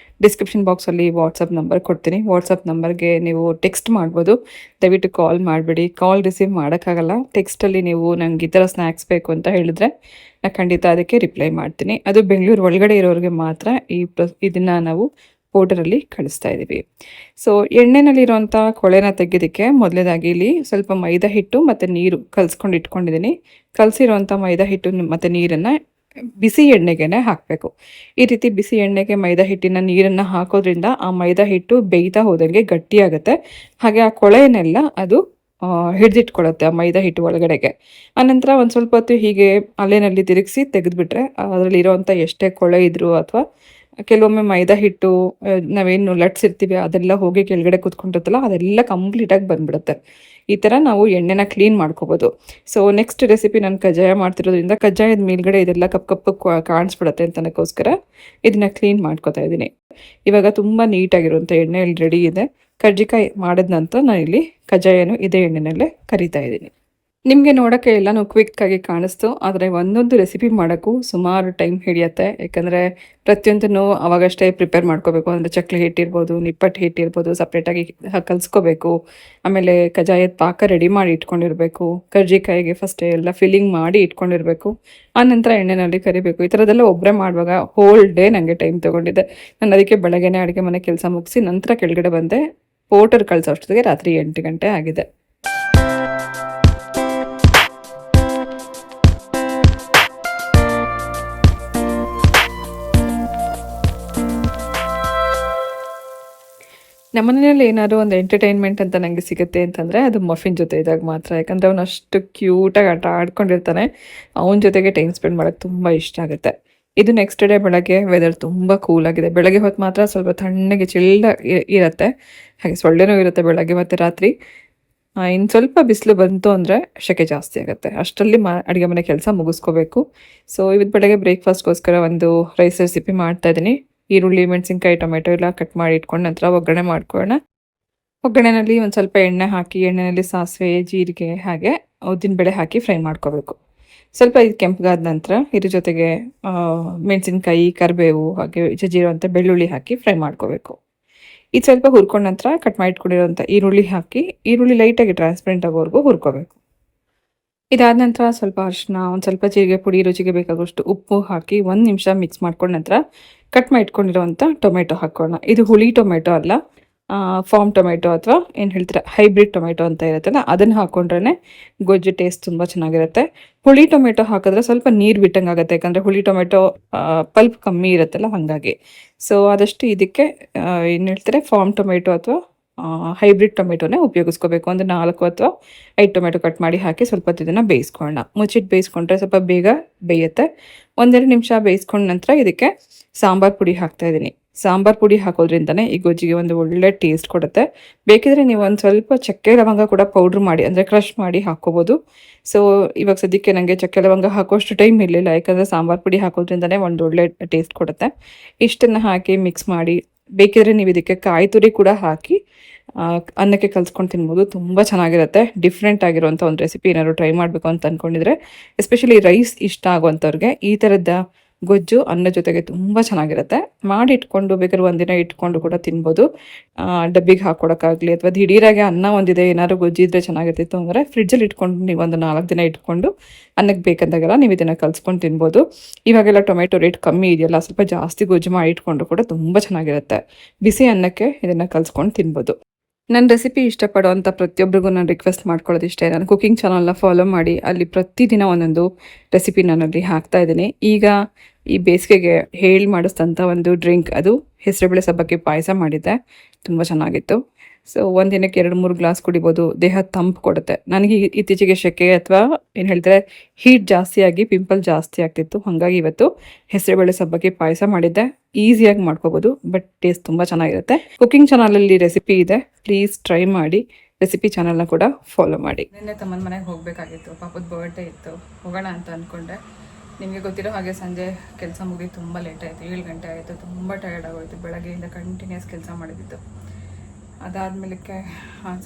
ಡಿಸ್ಕ್ರಿಪ್ಷನ್ ಬಾಕ್ಸಲ್ಲಿ ವಾಟ್ಸಪ್ ನಂಬರ್ ಕೊಡ್ತೀನಿ. ವಾಟ್ಸಪ್ ನಂಬರ್ಗೆ ನೀವು ಟೆಕ್ಸ್ಟ್ ಮಾಡ್ಬೋದು. ದಯವಿಟ್ಟು ಕಾಲ್ ಮಾಡಬೇಡಿ. ಕಾಲ್ ರಿಸೀವ್ ಮಾಡೋಕ್ಕಾಗಲ್ಲ. ಟೆಕ್ಸ್ಟಲ್ಲಿ ನೀವು ನಂಗೆ ಈ ಥರ ಸ್ನ್ಯಾಕ್ಸ್ ಬೇಕು ಅಂತ ಹೇಳಿದ್ರೆ ನಾನು ಖಂಡಿತ ಅದಕ್ಕೆ ರಿಪ್ಲೈ ಮಾಡ್ತೀನಿ. ಅದು ಬೆಂಗಳೂರು ಒಳಗಡೆ ಇರೋರಿಗೆ ಮಾತ್ರ ಇದನ್ನು ನಾವು ಪೌಡರಲ್ಲಿ ಕಳಿಸ್ತಾ ಇದ್ದೀವಿ. ಸೊ ಎಣ್ಣೆನಲ್ಲಿರುವಂಥ ಕೊಳೆನ ತೆಗೆಯೋದಕ್ಕೆ ಮೊದಲನೇದಾಗಿ ಇಲ್ಲಿ ಸ್ವಲ್ಪ ಮೈದಾ ಹಿಟ್ಟು ಮತ್ತು ನೀರು ಕಲಿಸ್ಕೊಂಡು ಇಟ್ಕೊಂಡಿದ್ದೀನಿ. ಕಲಸಿರುವಂಥ ಮೈದಾ ಹಿಟ್ಟು ಮತ್ತು ನೀರನ್ನು ಬಿಸಿ ಎಣ್ಣೆಗೆ ಹಾಕಬೇಕು. ಈ ರೀತಿ ಬಿಸಿ ಎಣ್ಣೆಗೆ ಮೈದಾ ಹಿಟ್ಟಿನ ನೀರನ್ನು ಹಾಕೋದ್ರಿಂದ ಆ ಮೈದಾ ಹಿಟ್ಟು ಬೇಯ್ತಾ ಹೋದಂಗೆ ಗಟ್ಟಿಯಾಗುತ್ತೆ. ಹಾಗೆ ಆ ಕೊಳೆಯನ್ನೆಲ್ಲ ಅದು ಹಿಡಿದಿಟ್ಕೊಳ್ಳುತ್ತೆ ಆ ಮೈದಾ ಹಿಟ್ಟು ಒಳಗಡೆಗೆ. ಆನಂತರ ಒಂದು ಸ್ವಲ್ಪ ಹೊತ್ತು ಹೀಗೆ ಅಲೆನಲ್ಲಿ ತಿರುಗಿಸಿ ತೆಗೆದುಬಿಟ್ರೆ ಅದರಲ್ಲಿರೋವಂಥ ಎಷ್ಟೇ ಕೊಳೆ ಇದ್ದರೂ ಅಥವಾ ಕೆಲವೊಮ್ಮೆ ಮೈದಾ ಹಿಟ್ಟು ನಾವೇನು ಲಟ್ಸಿರ್ತೀವಿ ಅದೆಲ್ಲ ಹೋಗಿ ಕೆಳಗಡೆ ಕೂತ್ಕೊಂಡಿರುತ್ತಲ್ಲ ಅದೆಲ್ಲ ಕಂಪ್ಲೀಟಾಗಿ ಬಂದ್ಬಿಡುತ್ತೆ. ಈ ಥರ ನಾವು ಎಣ್ಣೆನ ಕ್ಲೀನ್ ಮಾಡ್ಕೋಬೋದು. ಸೊ ನೆಕ್ಸ್ಟ್ ರೆಸಿಪಿ ನಾನು ಕಜ್ಜಾಯ ಮಾಡ್ತಿರೋದ್ರಿಂದ ಕಜ್ಜಾಯದ ಮೇಲ್ಗಡೆ ಇದೆಲ್ಲ ಕಪ್ಪು ಕಾಣಿಸ್ಬಿಡುತ್ತೆ ಅಂತನಕ್ಕೋಸ್ಕರ ಇದನ್ನ ಕ್ಲೀನ್ ಮಾಡ್ಕೋತಾ ಇದ್ದೀನಿ. ಇವಾಗ ತುಂಬ ನೀಟಾಗಿರುವಂಥ ಎಣ್ಣೆ ಇಲ್ಲಿ ರೆಡಿ ಇದೆ. ಕರ್ಜಿಕಾಯಿ ಮಾಡಿದ ನಂತರ ನಾನಿಲ್ಲಿ ಕಜ್ಜಾಯನು ಇದೇ ಎಣ್ಣೆನಲ್ಲೇ ಕರಿತಾ ಇದ್ದೀನಿ. ನಿಮಗೆ ನೋಡೋಕ್ಕೆ ಎಲ್ಲನೂ ಕ್ವಿಕ್ಕಾಗಿ ಕಾಣಿಸ್ತು, ಆದರೆ ಒಂದೊಂದು ರೆಸಿಪಿ ಮಾಡೋಕ್ಕೂ ಸುಮಾರು ಟೈಮ್ ಹಿಡಿಯುತ್ತೆ. ಯಾಕಂದರೆ ಪ್ರತಿಯೊಂದನ್ನು ಅವಾಗಷ್ಟೇ ಪ್ರಿಪೇರ್ ಮಾಡ್ಕೋಬೇಕು. ಅಂದರೆ ಚಕ್ಲಿ ಹಿಟ್ಟಿರ್ಬೋದು, ನಿಪ್ಪಟ್ಟು ಹಿಟ್ಟಿರ್ಬೋದು, ಸಪ್ರೇಟಾಗಿ ಕಲಿಸ್ಕೋಬೇಕು. ಆಮೇಲೆ ಕಜ್ಜಾಯದ ಪಾಕ ರೆಡಿ ಮಾಡಿ ಇಟ್ಕೊಂಡಿರಬೇಕು. ಕರ್ಜಿಕಾಯಿಗೆ ಫಸ್ಟೇ ಎಲ್ಲ ಫಿಲ್ಲಿಂಗ್ ಮಾಡಿ ಇಟ್ಕೊಂಡಿರಬೇಕು. ಆನಂತರ ಎಣ್ಣೆಯಲ್ಲಿ ಕರಿಬೇಕು. ಈ ಥರದ್ದೆಲ್ಲ ಒಬ್ಬರೇ ಮಾಡುವಾಗ ಹೋಲ್ ಡೇ ನನಗೆ ಟೈಮ್ ತೊಗೊಂಡಿದ್ದೆ. ನಾನು ಅದಕ್ಕೆ ಬೆಳಗ್ಗೆನೇ ಅಡುಗೆ ಮನೆ ಕೆಲಸ ಮುಗಿಸಿ ನಂತರ ಕೆಳಗಡೆ ಬಂದೆ. ಪೌಡರ್ ಕಳಿಸೋ ಅಷ್ಟೊತ್ತಿಗೆ ರಾತ್ರಿ 8 ಗಂಟೆ ಆಗಿದೆ. ನಮ್ಮನೇಲಿ ಏನಾದ್ರು ಒಂದು ಎಂಟರ್ಟೈನ್ಮೆಂಟ್ ಅಂತ ನನಗೆ ಸಿಗುತ್ತೆ ಅಂತಂದರೆ ಅದು ಮಫಿನ್ ಜೊತೆ ಇದ್ದಾಗ ಮಾತ್ರ. ಯಾಕಂದರೆ ಅವನು ಅಷ್ಟು ಕ್ಯೂಟಾಗಿ ಆಟ ಆಡ್ಕೊಂಡಿರ್ತಾನೆ. ಅವನ ಜೊತೆಗೆ ಟೈಮ್ ಸ್ಪೆಂಡ್ ಮಾಡೋಕ್ಕೆ ತುಂಬ ಇಷ್ಟ ಆಗುತ್ತೆ. ಇದು ನೆಕ್ಸ್ಟ್ ಡೇ ಬೆಳಗ್ಗೆ ವೆದರ್ ತುಂಬ ಕೂಲಾಗಿದೆ. ಬೆಳಗ್ಗೆ ಹೊತ್ತು ಮಾತ್ರ ಸ್ವಲ್ಪ ತಣ್ಣಗೆ ಚಿಲ್ಡ್ ಇರುತ್ತೆ. ಹಾಗೆ ಸೊಳ್ಳೆನೂ ಇರುತ್ತೆ ಬೆಳಗ್ಗೆ ಮತ್ತು ರಾತ್ರಿ. ಇನ್ನು ಸ್ವಲ್ಪ ಬಿಸಿಲು ಬಂತು ಅಂದರೆ ಸೆಕೆ ಜಾಸ್ತಿ ಆಗುತ್ತೆ. ಅಷ್ಟರಲ್ಲಿ ಅಡುಗೆ ಮನೆ ಕೆಲಸ ಮುಗಿಸ್ಕೋಬೇಕು. ಸೊ ಇವತ್ತು ಬೆಳಗ್ಗೆ ಬ್ರೇಕ್ಫಾಸ್ಟ್ಗೋಸ್ಕರ ಒಂದು ರೈಸ್ ರೆಸಿಪಿ ಮಾಡ್ತಾಯಿದ್ದೀನಿ. ಈರುಳ್ಳಿ, ಮೆಣಸಿನ್ಕಾಯಿ, ಟೊಮೆಟೊ ಎಲ್ಲ ಕಟ್ ಮಾಡಿ ಇಟ್ಕೊಂಡು ನಂತರ ಒಗ್ಗರಣೆ ಮಾಡ್ಕೊಳ್ಳೋಣ. ಒಗ್ಗರಣೆಯಲ್ಲಿ ಒಂದು ಸ್ವಲ್ಪ ಎಣ್ಣೆ ಹಾಕಿ ಎಣ್ಣೆಯಲ್ಲಿ ಸಾಸಿವೆ, ಜೀರಿಗೆ ಹಾಗೆ ಉದ್ದಿನಬೇಳೆ ಹಾಕಿ ಫ್ರೈ ಮಾಡ್ಕೋಬೇಕು. ಸ್ವಲ್ಪ ಇದು ಕೆಂಪಗಾದ ನಂತರ ಇದ್ರ ಜೊತೆಗೆ ಮೆಣಸಿನ್ಕಾಯಿ, ಕರಿಬೇವು ಹಾಗೆ ಜಜ್ಜಿರುವಂಥ ಬೆಳ್ಳುಳ್ಳಿ ಹಾಕಿ ಫ್ರೈ ಮಾಡ್ಕೋಬೇಕು. ಇದು ಸ್ವಲ್ಪ ಹುರ್ಕೊಂಡ ನಂತರ ಕಟ್ ಮಾಡಿ ಇಟ್ಕೊಂಡಿರೋಂಥ ಈರುಳ್ಳಿ ಹಾಕಿ ಈರುಳ್ಳಿ ಲೈಟಾಗಿ ಟ್ರಾನ್ಸ್ಪರೆಂಟ್ ಆಗೋವರೆಗೂ ಹುರ್ಕೋಬೇಕು. ಇದಾದ ನಂತರ ಸ್ವಲ್ಪ ಅರಿಶಿನ, ಒಂದು ಸ್ವಲ್ಪ ಜೀರಿಗೆ ಪುಡಿ, ರುಚಿಗೆ ಬೇಕಾಗುವಷ್ಟು ಉಪ್ಪು ಹಾಕಿ 1 ನಿಮಿಷ ಮಿಕ್ಸ್ ಮಾಡ್ಕೊಂಡ ನಂತರ ಕಟ್ ಮಾಡಿ ಇಟ್ಕೊಂಡಿರೋವಂಥ ಟೊಮೆಟೊ ಹಾಕೋಣ. ಇದು ಹುಳಿ ಟೊಮೆಟೊ ಅಲ್ಲ, ಫಾರ್ಮ್ ಟೊಮೆಟೊ ಅಥವಾ ಏನು ಹೇಳ್ತೀರಾ ಹೈಬ್ರಿಡ್ ಟೊಮೆಟೊ ಅಂತ ಇರುತ್ತಲ್ಲ ಅದನ್ನು ಹಾಕ್ಕೊಂಡ್ರೆ ಗೊಜ್ಜು ಟೇಸ್ಟ್ ತುಂಬ ಚೆನ್ನಾಗಿರುತ್ತೆ. ಹುಳಿ ಟೊಮೆಟೊ ಹಾಕಿದ್ರೆ ಸ್ವಲ್ಪ ನೀರು ಬಿಟ್ಟಂಗೆ ಆಗುತ್ತೆ. ಯಾಕಂದರೆ ಹುಳಿ ಟೊಮೆಟೊ ಪಲ್ಪ್ ಕಮ್ಮಿ ಇರುತ್ತಲ್ಲ ಹಾಗಾಗಿ. ಸೊ ಆದಷ್ಟು ಇದಕ್ಕೆ ಏನು ಹೇಳ್ತಾರೆ ಫಾರ್ಮ್ ಟೊಮೆಟೊ ಅಥವಾ ಹೈಬ್ರಿಡ್ ಟೊಮೆಟೊನೇ ಉಪಯೋಗಿಸ್ಕೋಬೇಕು. ಒಂದು 4 ಅಥವಾ 5 ಟೊಮೆಟೊ ಕಟ್ ಮಾಡಿ ಹಾಕಿ ಸ್ವಲ್ಪ ಹೊತ್ತು ಇದನ್ನು ಬೇಯಿಸ್ಕೊಳ್ಳೋಣ. ಮುಚ್ಚಿಟ್ಟು ಬೇಯಿಸ್ಕೊಂಡ್ರೆ ಸ್ವಲ್ಪ ಬೇಗ ಬೇಯುತ್ತೆ. 1-2 ನಿಮಿಷ ಬೇಯಿಸ್ಕೊಂಡ ನಂತರ ಇದಕ್ಕೆ ಸಾಂಬಾರು ಪುಡಿ ಹಾಕ್ತಾಯಿದ್ದೀನಿ. ಸಾಂಬಾರು ಪುಡಿ ಹಾಕೋದ್ರಿಂದನೇ ಈ ಗೊಜ್ಜಿಗೆ ಒಂದು ಒಳ್ಳೆ ಟೇಸ್ಟ್ ಕೊಡುತ್ತೆ. ಬೇಕಿದ್ರೆ ನೀವು ಒಂದು ಸ್ವಲ್ಪ ಚಕ್ಕೆ ಲವಂಗ ಕೂಡ ಪೌಡ್ರ್ ಮಾಡಿ ಅಂದರೆ ಕ್ರಷ್ ಮಾಡಿ ಹಾಕ್ಕೋಬೋದು. ಸೊ ಇವಾಗ ಸದ್ಯಕ್ಕೆ ನನಗೆ ಚಕ್ಕೆ ಲವಂಗ ಹಾಕೋಷ್ಟು ಟೈಮ್ ಇರಲಿಲ್ಲ. ಯಾಕಂದರೆ ಸಾಂಬಾರು ಪುಡಿ ಹಾಕೋದ್ರಿಂದನೇ ಒಂದು ಒಳ್ಳೆ ಟೇಸ್ಟ್ ಕೊಡುತ್ತೆ. ಇಷ್ಟನ್ನು ಹಾಕಿ ಮಿಕ್ಸ್ ಮಾಡಿ ಬೇಕಿದ್ರೆ ನೀವು ಇದಕ್ಕೆ ಕಾಯಿ ತುರಿ ಕೂಡ ಹಾಕಿ ಅನ್ನಕ್ಕೆ ಕಲಿಸ್ಕೊಂಡು ತಿನ್ಬೋದು. ತುಂಬ ಚೆನ್ನಾಗಿರುತ್ತೆ. ಡಿಫ್ರೆಂಟ್ ಆಗಿರುವಂಥ ಒಂದು ರೆಸಿಪಿ ಏನಾದ್ರು ಟ್ರೈ ಮಾಡಬೇಕು ಅಂತ ಅಂದ್ಕೊಂಡಿದ್ರೆ, ಎಸ್ಪೆಷಲಿ ರೈಸ್ ಇಷ್ಟ ಆಗುವಂಥವ್ರಿಗೆ ಈ ಥರದ ಗೊಜ್ಜು ಅನ್ನ ಜೊತೆಗೆ ತುಂಬ ಚೆನ್ನಾಗಿರುತ್ತೆ. ಮಾಡಿ ಇಟ್ಕೊಂಡು ಬೇಕಾದ್ರೆ ಒಂದಿನ ಇಟ್ಕೊಂಡು ಕೂಡ ತಿನ್ಬೋದು. ಡಬ್ಬಿಗೆ ಹಾಕ್ಕೊಡೋಕ್ಕಾಗಲಿ ಅಥವಾ ದಿಢೀರಾಗಿ ಅನ್ನ ಒಂದಿದೆ ಏನಾದ್ರು ಗೊಜ್ಜಿದ್ರೆ ಚೆನ್ನಾಗಿರ್ತಿತ್ತು ಅಂದರೆ ಫ್ರಿಡ್ಜಲ್ಲಿ ಇಟ್ಕೊಂಡು ನೀವು ಒಂದು 4 ದಿನ ಇಟ್ಕೊಂಡು ಅನ್ನಕ್ಕೆ ಬೇಕಂದಾಗೆಲ್ಲ ನೀವು ಇದನ್ನು ಕಲಿಸ್ಕೊಂಡು ತಿನ್ಬೋದು. ಇವಾಗೆಲ್ಲ ಟೊಮೆಟೊ ರೇಟ್ ಕಮ್ಮಿ ಇದೆಯಲ್ಲ, ಸ್ವಲ್ಪ ಜಾಸ್ತಿ ಗೊಜ್ಜು ಮಾಡಿ ಇಟ್ಕೊಂಡು ಕೂಡ ತುಂಬ ಚೆನ್ನಾಗಿರುತ್ತೆ. ಬಿಸಿ ಅನ್ನಕ್ಕೆ ಇದನ್ನು ಕಲಿಸ್ಕೊಂಡು ತಿನ್ಬೋದು. ನನ್ನ ರೆಸಿಪಿ ಇಷ್ಟಪಡುವಂಥ ಪ್ರತಿಯೊಬ್ಬರಿಗೂ ನಾನು ರಿಕ್ವೆಸ್ಟ್ ಮಾಡ್ಕೊಳ್ಳೋದು ಇಷ್ಟೇ, ನಾನು ಕುಕಿಂಗ್ ಚಾನಲ್ನ ಫಾಲೋ ಮಾಡಿ ಅಲ್ಲಿ ಪ್ರತಿದಿನ ಒಂದೊಂದು ರೆಸಿಪಿ ನಾನಲ್ಲಿ ಹಾಕ್ತಾಯಿದ್ದೀನಿ. ಈಗ ಈ ಬೇಸಿಗೆಗೆ ಹೇಳಿ ಮಾಡಿಸಿದಂಥ ಒಂದು ಡ್ರಿಂಕ್, ಅದು ಹೆಸರುಬೇಳೆ ಸಬ್ಬಕ್ಕಿ ಪಾಯಸ ಮಾಡಿದ್ದೆ, ತುಂಬ ಚೆನ್ನಾಗಿತ್ತು. ಸೊ ಒಂದಿನಕ್ಕೆ 2-3 ಗ್ಲಾಸ್ ಕುಡಿಬೋದು. ದೇಹ ತಂಪು ಕೊಡುತ್ತೆ. ನನಗೆ ಇತ್ತೀಚೆಗೆ ಸೆಕೆ ಅಥವಾ ಏನು ಹೇಳ್ತಾರೆ ಹೀಟ್ ಜಾಸ್ತಿಯಾಗಿ ಪಿಂಪಲ್ ಜಾಸ್ತಿ ಆಗ್ತಿತ್ತು. ಹಾಗಾಗಿ ಇವತ್ತು ಹೆಸರುಬೇಳೆ ಸಬ್ಬಕ್ಕಿ ಪಾಯಸ ಮಾಡಿದ್ದೆ. ಈಸಿಯಾಗಿ ಮಾಡ್ಕೋಬೋದು, ಬಟ್ ಟೇಸ್ಟ್ ತುಂಬ ಚೆನ್ನಾಗಿರುತ್ತೆ. ಕುಕಿಂಗ್ ಚಾನಲಲ್ಲಿ ರೆಸಿಪಿ ಇದೆ, ಪ್ಲೀಸ್ ಟ್ರೈ ಮಾಡಿ. ರೆಸಿಪಿ ಚಾನಲ್ನ ಕೂಡ ಫಾಲೋ ಮಾಡಿ. ನಿನ್ನೆ ತಮ್ಮನ ಮನೆಗೆ ಹೋಗಬೇಕಾಗಿತ್ತು, ಪಾಪದ ಬರ್ಡೇ ಇತ್ತು, ಹೋಗೋಣ ಅಂತ ಅಂದ್ಕೊಂಡೆ. ನಿಮಗೆ ಗೊತ್ತಿರೋ ಹಾಗೆ ಸಂಜೆ ಕೆಲಸ ಮುಗಿ ತುಂಬ ಲೇಟ್ ಆಯಿತು, 7 ಗಂಟೆ ಆಯಿತು. ತುಂಬ ಟಯರ್ಡ್ ಆಗೋಯಿತು. ಬೆಳಗ್ಗೆಯಿಂದ ಕಂಟಿನ್ಯೂಸ್ ಕೆಲಸ ಮಾಡಿದ್ದು. ಅದಾದಮೇಲಕ್ಕೆ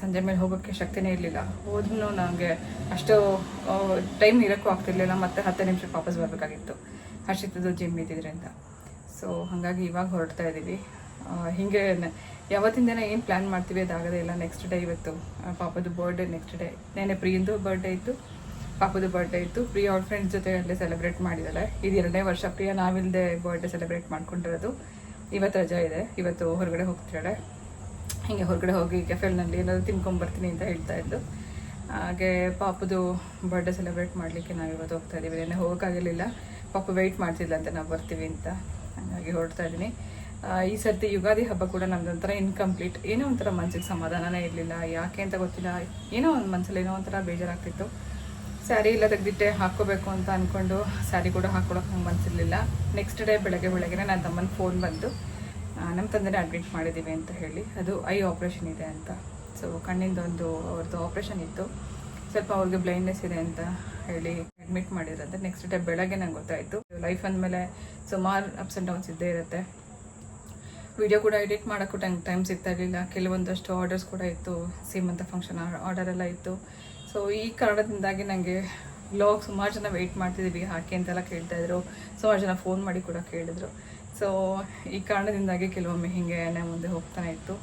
ಸಂಜೆ ಮೇಲೆ ಹೋಗೋಕ್ಕೆ ಶಕ್ತಿನೇ ಇರಲಿಲ್ಲ. ಹೋದ್ರೂ ನನಗೆ ಅಷ್ಟು ಟೈಮ್ ಇರೋಕ್ಕೂ ಆಗ್ತಿರ್ಲಿಲ್ಲ, ಮತ್ತು 10 ನಿಮಿಷಕ್ಕೆ ವಾಪಸ್ ಬರಬೇಕಾಗಿತ್ತು ಹರ್ಷಿತದ್ದು ಜಿಮ್ ಇದ್ದಿದ್ದರಿಂದ. ಸೊ ಹಾಗಾಗಿ ಇವಾಗ ಹೊರಡ್ತಾ ಇದ್ದೀವಿ. ಹೀಗೆ ಯಾವತ್ತಿನ ದಿನ ಏನು ಪ್ಲ್ಯಾನ್ ಮಾಡ್ತೀವಿ ಅದಾಗೋದೇ ಇಲ್ಲ. ನೆಕ್ಸ್ಟ್ ಡೇ ಇವತ್ತು ಪಾಪದು ಬರ್ಡೇ, ನೆಕ್ಸ್ಟ್ ಡೇ ನೆನೆ ಪ್ರಿಯಂದು ಬರ್ಡೇ ಇತ್ತು, ಪಾಪದು ಬರ್ಡೇ ಇತ್ತು. ಪ್ರಿಯ ಅವ್ರ ಫ್ರೆಂಡ್ಸ್ ಜೊತೆ ಅಲ್ಲೇ ಸೆಲೆಬ್ರೇಟ್ ಮಾಡಿದ್ದಾಳೆ. ಇದು 2ನೇ ವರ್ಷ ಪ್ರಿಯ ನಾವಿಲ್ಲದೆ ಬರ್ಡೇ ಸೆಲೆಬ್ರೇಟ್ ಮಾಡ್ಕೊಂಡಿರೋದು. ಇವತ್ತು ರಜಾ ಇದೆ, ಇವತ್ತು ಹೊರಗಡೆ ಹೋಗ್ತಿದ್ದಾಳೆ. ಹೀಗೆ ಹೊರಗಡೆ ಹೋಗಿ ಕೆಫೆಲ್ನಲ್ಲಿ ಏನಾದರೂ ತಿನ್ಕೊಂಬರ್ತೀನಿ ಅಂತ ಹೇಳ್ತಾ ಇದ್ದು. ಹಾಗೆ ಪಾಪದು ಬರ್ಡೇ ಸೆಲೆಬ್ರೇಟ್ ಮಾಡಲಿಕ್ಕೆ ನಾವು ಇವತ್ತು ಹೋಗ್ತಾ ಇದ್ದೀವಿ. ನೆನ್ನೆ ಹೋಗೋಕ್ಕಾಗಿರಲಿಲ್ಲ, ಪಾಪ ವೆಯ್ಟ್ ಮಾಡ್ತಿದ್ಲಂತೆ ನಾವು ಬರ್ತೀವಿ ಅಂತ. ಹಾಗಾಗಿ ಹೊರಡ್ತಾ ಇದ್ದೀನಿ. ಈ ಸರ್ತಿ ಯುಗಾದಿ ಹಬ್ಬ ಕೂಡ ನಮ್ದೊಂಥರ ಇನ್ಕಂಪ್ಲೀಟ್. ಏನೋ ಒಂಥರ ಮನಸ್ಸಿಗೆ ಸಮಾಧಾನನೇ ಇರಲಿಲ್ಲ, ಯಾಕೆ ಅಂತ ಗೊತ್ತಿಲ್ಲ. ಏನೋ ಒಂದು ಮನಸ್ಸಲ್ಲಿ ಏನೋ ಒಂಥರ ಬೇಜಾರಾಗ್ತಿತ್ತು. ಸ್ಯಾರಿ ಎಲ್ಲ ತೆಗೆದಿಟ್ಟೆ ಹಾಕ್ಕೋಬೇಕು ಅಂತ ಅಂದ್ಕೊಂಡು ಸ್ಯಾರಿ ಕೂಡ ಹಾಕ್ಕೊಳಕ್ಕೆ ನಂಗೆ ಮನಸ್ಸಿರಲಿಲ್ಲ. ನೆಕ್ಸ್ಟ್ ಡೇ ಬೆಳಗ್ಗೆನೇ ನನ್ನ ತಮ್ಮನ ಫೋನ್ ಬಂತು, ನಮ್ಮ ತಂದೆನೇ ಅಡ್ಮಿಟ್ ಮಾಡಿದ್ದೀವಿ ಅಂತ ಹೇಳಿ. ಅದು ಐ ಆಪ್ರೇಷನ್ ಇದೆ ಅಂತ. ಸೊ ಕಣ್ಣಿಂದೊಂದು ಅವ್ರದ್ದು ಆಪ್ರೇಷನ್ ಇತ್ತು, ಸ್ವಲ್ಪ ಅವ್ರಿಗೆ ಬ್ಲೈಂಡ್ನೆಸ್ ಇದೆ ಅಂತ ಹೇಳಿ ಅಡ್ಮಿಟ್ ಮಾಡಿರೋದು. ನೆಕ್ಸ್ಟ್ ಡೇ ಬೆಳಗ್ಗೆ ನಂಗೆ ಗೊತ್ತಾಯಿತು. ಲೈಫ್ ಅಂದಮೇಲೆ ಸುಮಾರು ಅಪ್ಸ್ ಆ್ಯಂಡ್ ಡೌನ್ಸ್ ಇದ್ದೇ ಇರುತ್ತೆ. ವಿಡಿಯೋ ಕೂಡ ಎಡಿಟ್ ಮಾಡೋಕ್ಕೂ ಟೈಮ್ ಸಿಗ್ತಾ ಇರಲಿಲ್ಲ. ಕೆಲವೊಂದಷ್ಟು ಆರ್ಡರ್ಸ್ ಕೂಡ ಇತ್ತು, ಸೀಮಂತ ಫಂಕ್ಷನ್ ಆರ್ಡರ್ ಎಲ್ಲ ಇತ್ತು. ಸೊ ಈ ಕಾರಣದಿಂದಾಗಿ ನನಗೆ ವ್ಲಾಗ್ ಸುಮಾರು ಜನ ವೆಯ್ಟ್ ಮಾಡ್ತಿದ್ದೀವಿ ಹಾಕಿ ಅಂತೆಲ್ಲ ಕೇಳ್ತಾಯಿದ್ರು. ಸುಮಾರು ಜನ ಫೋನ್ ಮಾಡಿ ಕೂಡ ಕೇಳಿದ್ರು. ಸೊ ಈ ಕಾರಣದಿಂದಾಗಿ ಕೆಲವೊಮ್ಮೆ ಹೀಗೆ ಮುಂದೆ ಹೋಗ್ತಾನೆ ಇತ್ತು.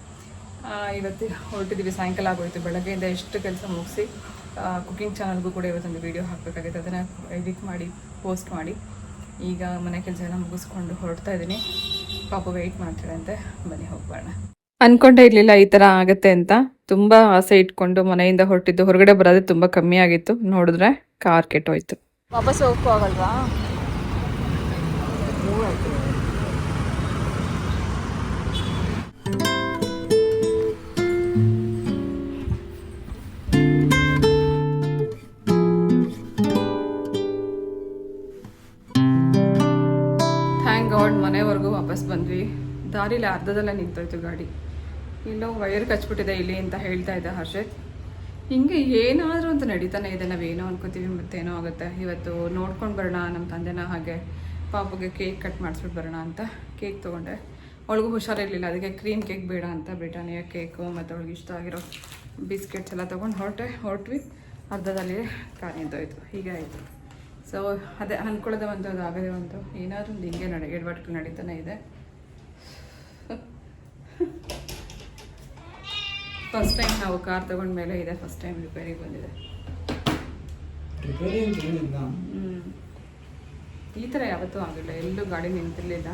ಇವತ್ತು ಹೊರಟಿದ್ದೀವಿ, ಸಾಯಂಕಾಲ ಆಗೋಯಿತು. ಬೆಳಗ್ಗೆಯಿಂದ ಎಷ್ಟು ಕೆಲಸ ಮುಗಿಸಿ ಕುಕಿಂಗ್ ಚಾನಲ್ಗೂ ಕೂಡ ಇವತ್ತೊಂದು ವೀಡಿಯೋ ಹಾಕಬೇಕಾಗಿತ್ತು. ಅದನ್ನು ಎಡಿಟ್ ಮಾಡಿ ಪೋಸ್ಟ್ ಮಾಡಿ ಈಗ ಮನೆ ಕೆಲಸ ಎಲ್ಲ ಮುಗಿಸ್ಕೊಂಡು ಹೊರಡ್ತಾ ಇದ್ದೀನಿ. ಪಾಪ ವೆಯ್ಟ್ ಮಾಡ್ತಾಳಂತೆ, ಬನ್ನಿ ಹೋಗ್ಬೋಣ. ಅನ್ಕೊಂಡೇ ಇರಲಿಲ್ಲ ಈ ಥರ ಆಗುತ್ತೆ ಅಂತ. ತುಂಬ ಆಸೆ ಇಟ್ಕೊಂಡು ಮನೆಯಿಂದ ಹೊರಟಿದ್ದು, ಹೊರಗಡೆ ಬರೋದೇ ತುಂಬ ಕಮ್ಮಿ ಆಗಿತ್ತು. ನೋಡಿದ್ರೆ ಕಾರ್ ಕೆಟ್ಟೋಯ್ತು. ವಾಪಸ್ ಹೋಗಕ್ಕೂ ಆಗಲ್ವಾ? ಥ್ಯಾಂಕ್ ಗಾಡ್ ಮನೆವರೆಗೂ ವಾಪಸ್ ಬಂದ್ವಿ. ದಾರಿಲಿ ಅರ್ಧದಲ್ಲೇ ನಿಂತೋಯ್ತು ಗಾಡಿ. ಇಲ್ಲೋ ವೈರ್ ಕಚ್ಬಿಟ್ಟಿದೆ ಇಲ್ಲಿ ಅಂತ ಹೇಳ್ತಾ ಇದ್ದ ಹರ್ಷಿತ್. ಹಿಂಗೆ ಏನಾದರೂ ಅಂತ ನಡೀತಾನೆ ಇದೆ. ನಾವೇನೋ ಅನ್ಕೋತೀವಿ ಮತ್ತೇನೋ ಆಗುತ್ತೆ. ಇವತ್ತು ನೋಡ್ಕೊಂಡು ಬರೋಣ ನಮ್ಮ ತಂದೆನ, ಹಾಗೆ ಪಾಪಗೆ ಕೇಕ್ ಕಟ್ ಮಾಡಿಸ್ಬಿಟ್ಟು ಬರೋಣ ಅಂತ ಕೇಕ್ ತೊಗೊಂಡೆ. ಅವಳಿಗೂ ಹುಷಾರಿರಲಿಲ್ಲ, ಅದಕ್ಕೆ ಕ್ರೀಮ್ ಕೇಕ್ ಬೇಡ ಅಂತ ಬ್ರಿಟಾನಿಯಾ ಕೇಕು ಮತ್ತು ಅವಳಿಗೆ ಇಷ್ಟ ಆಗಿರೋ ಬಿಸ್ಕೆಟ್ಸ್ ಎಲ್ಲ ತೊಗೊಂಡು ಹೊರಟ್ವಿ. ಅರ್ಧದಲ್ಲಿ ಕಾರ್ ನಿಂತೋಯ್ತು. ಹೀಗೆ ಆಯಿತು. ಸೊ ಅದೇ ಅಂದ್ಕೊಳ್ಳೋದೇ ಒಂದು, ಅದಾಗದೇ ಒಂದು, ಏನಾದರೂ ಒಂದು ಹಿಂಗೆ ಎಡವಟ್ಟು ನಡೀತಾನೆ ಇದೆ. ಫಸ್ಟ್ ಟೈಮ್ ನಾವು ಕಾರ್ ತಗೊಂಡ ಮೇಲೆ ಇದೆ ಫಸ್ಟ್ ಟೈಮ್ ರಿಪೇರಿಗೆ ಬಂದಿದೆ. ಈ ಥರ ಯಾವತ್ತೂ ಆಗಿಲ್ಲ, ಎಲ್ಲೂ ಗಾಡಿ ನಿಂತಿರಲಿಲ್ಲ.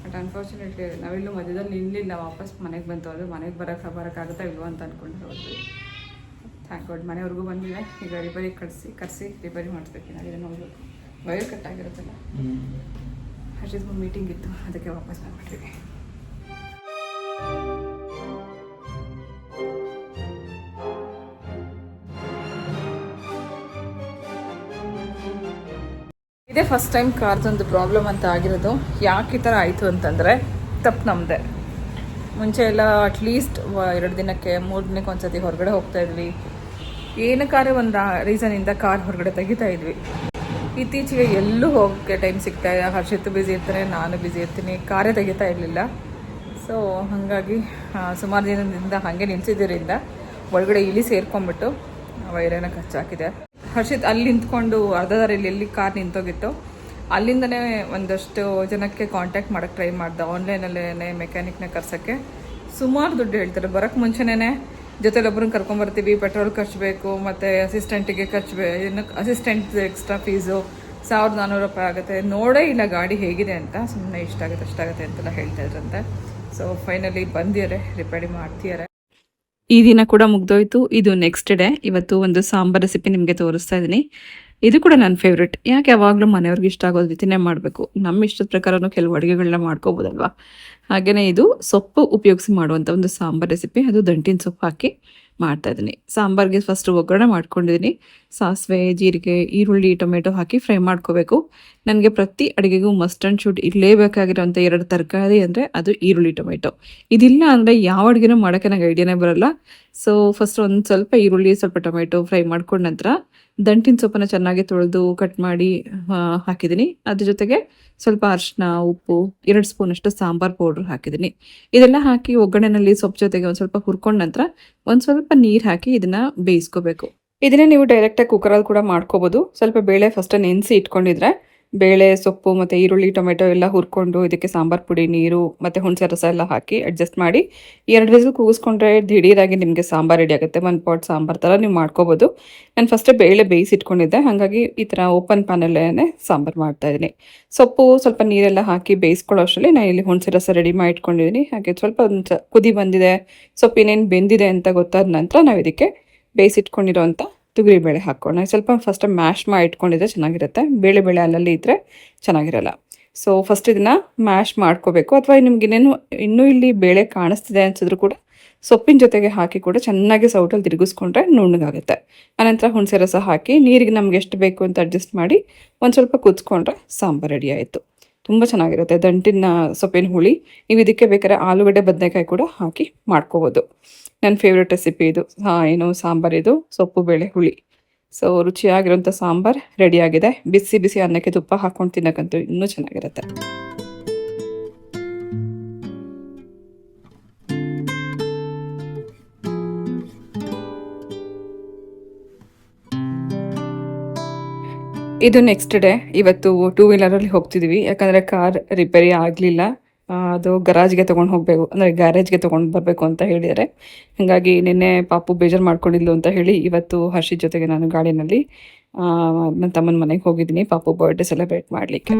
ಬಟ್ ಅನ್ಫಾರ್ಚುನೇಟ್ಲಿ ನಾವೆಲ್ಲೂ ಮಧ್ಯದಲ್ಲಿ ನಿಲ್ಲಲಿಲ್ಲ. ವಾಪಸ್ ಮನೆಗೆ ಬಂತು. ಅದು ಮನೆಗೆ ಬರೋಕ್ಕಾಗುತ್ತಾ ಇಲ್ವೋ ಅಂತ ಅಂದ್ಕೊಂಡು ಹೋದ್ವಿ. ಥ್ಯಾಂಕ್ ಗಾಡ್ ಮನೆಯವ್ರಿಗೂ ಬಂದಿದೆ. ಈಗ ರಿಪೇರಿಗೆ ಕರೆಸಿ ರಿಪೇರಿ ಮಾಡಿಸ್ಬೇಕು. ಇದನ್ನು ನೋಡಬೇಕು. ವೈರ್ ಕಟ್ ಆಗಿರುತ್ತಲ್ಲ. ಹರ್ಷಿತ್ ಮೀಟಿಂಗ್ ಇತ್ತು, ಅದಕ್ಕೆ ವಾಪಸ್ ಬಂದ್ಬಿಟ್ವಿ. ಇದೇ ಫಸ್ಟ್ ಟೈಮ್ ಕಾರ್ದೊಂದು ಪ್ರಾಬ್ಲಮ್ ಅಂತ ಆಗಿರೋದು. ಯಾಕೆ ಈ ಥರ ಆಯಿತು ಅಂತಂದರೆ ತಪ್ಪು ನಮ್ಮದೇ. ಮುಂಚೆ ಎಲ್ಲ ಅಟ್ಲೀಸ್ಟ್ 2 ದಿನಕ್ಕೆ 3 ದಿನಕ್ಕೆ ಒಂದು ಸತಿ ಹೊರಗಡೆ ಹೋಗ್ತಾ ಇದ್ವಿ. ಏನಕ್ಕಾದ್ರೆ ಒಂದು ರೀಸನಿಂದ ಕಾರ್ ಹೊರಗಡೆ ತೆಗಿತಾ ಇದ್ವಿ. ಇತ್ತೀಚೆಗೆ ಎಲ್ಲೂ ಹೋಗೋಕ್ಕೆ ಟೈಮ್ ಸಿಗ್ತಾ ಇಲ್ಲ. ಹರ್ಷಿತ್ ಬ್ಯುಸಿ ಇರ್ತಾನೆ, ನಾನು ಬ್ಯುಸಿ ಇರ್ತೀನಿ, ಕಾರೇ ತೆಗಿತಾ ಇರಲಿಲ್ಲ. ಸೊ ಹಾಗಾಗಿ ಸುಮಾರು ದಿನದಿಂದ ಹಾಗೆ ನಿಲ್ಸಿದ್ದರಿಂದ ಒಳಗಡೆ ಇಲ್ಲಿ ಸೇರ್ಕೊಂಡ್ಬಿಟ್ಟು ವೈರನ್ನ ಕಚ್ಚಾಕಿದೆ. ಹರ್ಷಿತ್ ಅಲ್ಲಿ ನಿಂತ್ಕೊಂಡು ಅರ್ಧ ದಾರಿಯಲ್ಲಿ ಎಲ್ಲಿ ಕಾರ್ ನಿಂತೋಗಿತ್ತು ಅಲ್ಲಿಂದನೇ ಒಂದಷ್ಟು ಜನಕ್ಕೆ ಕಾಂಟ್ಯಾಕ್ಟ್ ಮಾಡೋಕ್ಕೆ ಟ್ರೈ ಮಾಡ್ದೆ. ಆನ್ಲೈನಲ್ಲೇ ಮೆಕ್ಯಾನಿಕ್ನ ಕರ್ಸೋಕ್ಕೆ ಸುಮಾರು ದುಡ್ಡು ಹೇಳ್ತಾರೆ. ಬರೋಕ್ಕೆ ಮುಂಚೆನೇ ಜೊತೆಲೊಬ್ಬರನ್ನ ಕರ್ಕೊಂಬರ್ತೀವಿ, ಪೆಟ್ರೋಲ್ ಖರ್ಚು ಬೇಕು, ಮತ್ತು ಅಸಿಸ್ಟೆಂಟಿಗೆ ಅಸಿಸ್ಟೆಂಟ್ ಎಕ್ಸ್ಟ್ರಾ ಫೀಸು 1400 ರೂಪಾಯಿ ಆಗುತ್ತೆ. ನೋಡೇ ಇಲ್ಲ ಗಾಡಿ ಹೇಗಿದೆ ಅಂತ, ಸುಮ್ಮನೆ ಇಷ್ಟಾಗುತ್ತೆ ಅಷ್ಟಾಗುತ್ತೆ ಅಂತೆಲ್ಲ ಹೇಳ್ತಾ ಇದ್ರಂತೆ. ಸೊ ಫೈನಲಿ ಬಂದಿದ್ದಾರೆ, ರಿಪೇರಿ ಮಾಡ್ತಿದ್ದಾರೆ. ಈ ದಿನ ಕೂಡ ಮುಗ್ದೋಯ್ತು. ಇದು ನೆಕ್ಸ್ಟ್ ಡೇ. ಇವತ್ತು ಒಂದು ಸಾಂಬಾರ್ ರೆಸಿಪಿ ನಿಮಗೆ ತೋರಿಸ್ತಾ ಇದ್ದೀನಿ. ಇದು ಕೂಡ ನನ್ನ ಫೇವ್ರೆಟ್. ಯಾಕೆ ಯಾವಾಗಲೂ ಮನೆಯವ್ರಿಗೆ ಇಷ್ಟ ಆಗೋದು ರೀತಿನೇ ಮಾಡಬೇಕು. ನಮ್ಮ ಇಷ್ಟದ ಪ್ರಕಾರನೂ ಕೆಲವು ಅಡುಗೆಗಳನ್ನ ಮಾಡ್ಕೋಬೋದಲ್ವಾ. ಹಾಗೆಯೇ ಇದು ಸೊಪ್ಪು ಉಪಯೋಗಿಸಿ ಮಾಡುವಂಥ ಒಂದು ಸಾಂಬಾರ್ ರೆಸಿಪಿ. ಅದು ದಂಟಿನ ಸೊಪ್ಪು ಹಾಕಿ ಮಾಡ್ತಾ ಇದ್ದೀನಿ. ಸಾಂಬಾರ್ಗೆ ಫಸ್ಟ್ ಒಗ್ಗರಣೆ ಮಾಡ್ಕೊಂಡಿದ್ದೀನಿ. ಸಾಸಿವೆ, ಜೀರಿಗೆ, ಈರುಳ್ಳಿ, ಟೊಮೆಟೊ ಹಾಕಿ ಫ್ರೈ ಮಾಡ್ಕೋಬೇಕು. ನನಗೆ ಪ್ರತಿ ಅಡುಗೆಗೂ ಮಸ್ಟ್ ಆ್ಯಂಡ್ ಶುಡ್ ಇರಲೇಬೇಕಾಗಿರೋಂಥ 2 ತರಕಾರಿ ಅಂದರೆ ಅದು ಈರುಳ್ಳಿ ಟೊಮೆಟೊ. ಇದಿಲ್ಲ ಅಂದರೆ ಯಾವ ಅಡುಗೆನೂ ಮಾಡೋಕ್ಕೆ ನಂಗೆ ಐಡಿಯಾನೇ ಬರೋಲ್ಲ. ಸೊ ಫಸ್ಟ್ ಒಂದು ಸ್ವಲ್ಪ ಈರುಳ್ಳಿ, ಸ್ವಲ್ಪ ಟೊಮೆಟೊ ಫ್ರೈ ಮಾಡ್ಕೊಂಡ ನಂತರ ದಂಟಿನ ಸೊಪ್ಪನ್ನು ಚೆನ್ನಾಗಿ ತೊಳೆದು ಕಟ್ ಮಾಡಿ ಹಾಕಿದ್ದೀನಿ. ಅದ್ರ ಜೊತೆಗೆ ಸ್ವಲ್ಪ ಅರಿಶಿನ, ಉಪ್ಪು, 2 ಸ್ಪೂನಷ್ಟು ಸಾಂಬಾರ್ ಪೌಡ್ರ್ ಹಾಕಿದ್ದೀನಿ. ಇದೆಲ್ಲ ಹಾಕಿ ಒಗ್ಗರಣೆನಲ್ಲಿ ಸೊಪ್ಪು ಜೊತೆಗೆ ಒಂದು ಸ್ವಲ್ಪ ಹುರ್ಕೊಂಡ ನಂತರ ಒಂದು ಸ್ವಲ್ಪ ನೀರು ಹಾಕಿ ಇದನ್ನು ಬೇಯಿಸ್ಕೋಬೇಕು. ಇದನ್ನೇ ನೀವು ಡೈರೆಕ್ಟಾಗಿ ಕುಕ್ಕರಲ್ಲಿ ಕೂಡ ಮಾಡ್ಕೋಬೋದು. ಸ್ವಲ್ಪ ಬೇಳೆ ಫಸ್ಟ್ ನೆನೆಸಿ ಇಟ್ಕೊಂಡಿದ್ರೆ ಬೇಳೆ, ಸೊಪ್ಪು ಮತ್ತು ಈರುಳ್ಳಿ, ಟೊಮೆಟೊ ಎಲ್ಲ ಹುರ್ಕೊಂಡು ಇದಕ್ಕೆ ಸಾಂಬಾರು ಪುಡಿ, ನೀರು ಮತ್ತು ಹುಣಸೆ ರಸ ಎಲ್ಲ ಹಾಕಿ ಅಡ್ಜಸ್ಟ್ ಮಾಡಿ 2 ವಿಸಿಲ್ ಕೂಗಿಸ್ಕೊಂಡ್ರೆ ದಿಢೀರಾಗಿ ನಿಮಗೆ ಸಾಂಬಾರು ರೆಡಿ ಆಗುತ್ತೆ. 1 ಪಾಟ್ ಸಾಂಬಾರು ಥರ ನೀವು ಮಾಡ್ಕೋಬೋದು. ನಾನು ಫಸ್ಟೇ ಬೇಳೆ ಬೇಯಿಸಿಟ್ಕೊಂಡಿದ್ದೆ, ಹಾಗಾಗಿ ಈ ಥರ ಓಪನ್ ಪ್ಯಾನಲ್ಲೇ ಸಾಂಬಾರು ಮಾಡ್ತಾಯಿದ್ದೀನಿ. ಸೊಪ್ಪು ಸ್ವಲ್ಪ ನೀರೆಲ್ಲ ಹಾಕಿ ಬೇಯಿಸ್ಕೊಳ್ಳೋ ಅಷ್ಟರಲ್ಲಿ ನಾನು ಇಲ್ಲಿ ಹುಣಸೆ ರಸ ರೆಡಿ ಮಾಡಿ ಇಟ್ಕೊಂಡಿದ್ದೀನಿ. ಹಾಗೆ ಸ್ವಲ್ಪ ಒಂದು ಕುದಿ ಬಂದಿದೆ, ಸೊಪ್ಪು ಇನ್ನೇನು ಬೆಂದಿದೆ ಅಂತ ಗೊತ್ತಾದ ನಂತರ ನಾವು ಇದಕ್ಕೆ ಬೇಯಿಸಿಟ್ಕೊಂಡಿರೋಂಥ ತೊಗರಿಬೇಳೆ ಹಾಕ್ಕೊಳ್ಳೋಣ. ಸ್ವಲ್ಪ ಫಸ್ಟ್ ಮ್ಯಾಶ್ ಮಾಡಿ ಇಟ್ಕೊಂಡಿದ್ರೆ ಚೆನ್ನಾಗಿರುತ್ತೆ. ಬೇಳೆ ಅಲ್ಲಲ್ಲಿ ಇದ್ದರೆ ಚೆನ್ನಾಗಿರಲ್ಲ. ಸೊ ಫಸ್ಟ್ ಇದನ್ನು ಮ್ಯಾಶ್ ಮಾಡ್ಕೋಬೇಕು. ಅಥವಾ ನಿಮ್ಗೆ ಇನ್ನೂ ಇಲ್ಲಿ ಬೇಳೆ ಕಾಣಿಸ್ತಿದೆ ಅನ್ಸಿದ್ರು ಕೂಡ ಸೊಪ್ಪಿನ ಜೊತೆಗೆ ಹಾಕಿ ಕೂಡ ಚೆನ್ನಾಗಿ ಸೌಟಲ್ಲಿ ತಿರುಗಿಸ್ಕೊಂಡ್ರೆ ನುಣ್ಣಗಾಗುತ್ತೆ. ಆನಂತರ ಹುಣಸೆ ರಸ ಹಾಕಿ ನೀರಿಗೆ ನಮ್ಗೆ ಎಷ್ಟು ಬೇಕು ಅಂತ ಅಡ್ಜಸ್ಟ್ ಮಾಡಿ ಒಂದು ಸ್ವಲ್ಪ ಕುದಿಸ್ಕೊಂಡ್ರೆ ಸಾಂಬಾರು ರೆಡಿ ಆಯಿತು. ತುಂಬ ಚೆನ್ನಾಗಿರುತ್ತೆ ದಂಟಿನ ಸೊಪ್ಪಿನ ಹುಳಿ. ನೀವು ಇದಕ್ಕೆ ಬೇಕಾದ್ರೆ ಆಲೂಗಡ್ಡೆ, ಬದನೆಕಾಯಿ ಕೂಡ ಹಾಕಿ ಮಾಡ್ಕೋಬೋದು. ನನ್ನ ಫೇವ್ರೆಟ್ ರೆಸಿಪಿ ಇದು. ಸಾಂಬಾರಿದು ಸೊಪ್ಪು ಬೇಳೆ ಹುಳಿ. ಸೊ ರುಚಿಯಾಗಿರೋಂಥ ಸಾಂಬಾರು ರೆಡಿಯಾಗಿದೆ. ಬಿಸಿ ಬಿಸಿ ಅನ್ನಕ್ಕೆ ತುಪ್ಪ ಹಾಕ್ಕೊಂಡು ತಿನ್ನೋಕ್ಕಂತೂ ಇನ್ನೂ ಚೆನ್ನಾಗಿರುತ್ತೆ. ಇದು ನೆಕ್ಸ್ಟ್ ಡೇ. ಇವತ್ತು 2 ವೀಲರಲ್ಲಿ ಹೋಗ್ತಿದ್ದೀವಿ, ಯಾಕಂದರೆ ಕಾರ್ ರಿಪೇರಿ ಆಗಲಿಲ್ಲ. ಅದು ಗ್ಯಾರೇಜ್ಗೆ ತೊಗೊಂಡು ಹೋಗಬೇಕು, ಅಂದರೆ ಗ್ಯಾರೇಜ್ಗೆ ತೊಗೊಂಡು ಬರಬೇಕು ಅಂತ ಹೇಳಿದ್ದಾರೆ. ಹಾಗಾಗಿ ನಿನ್ನೆ ಪಾಪು ಬೇಜಾರು ಮಾಡ್ಕೊಂಡಿದ್ಲು ಅಂತ ಹೇಳಿ ಇವತ್ತು ಹರ್ಷಿತ್ ಜೊತೆಗೆ ನಾನು ಗಾಡಿನಲ್ಲಿ ನನ್ನ ತಮ್ಮನ ಮನೆಗೆ ಹೋಗಿದ್ದೀನಿ ಪಾಪು ಬರ್ಡೇ ಸೆಲೆಬ್ರೇಟ್ ಮಾಡಲಿಕ್ಕೆ.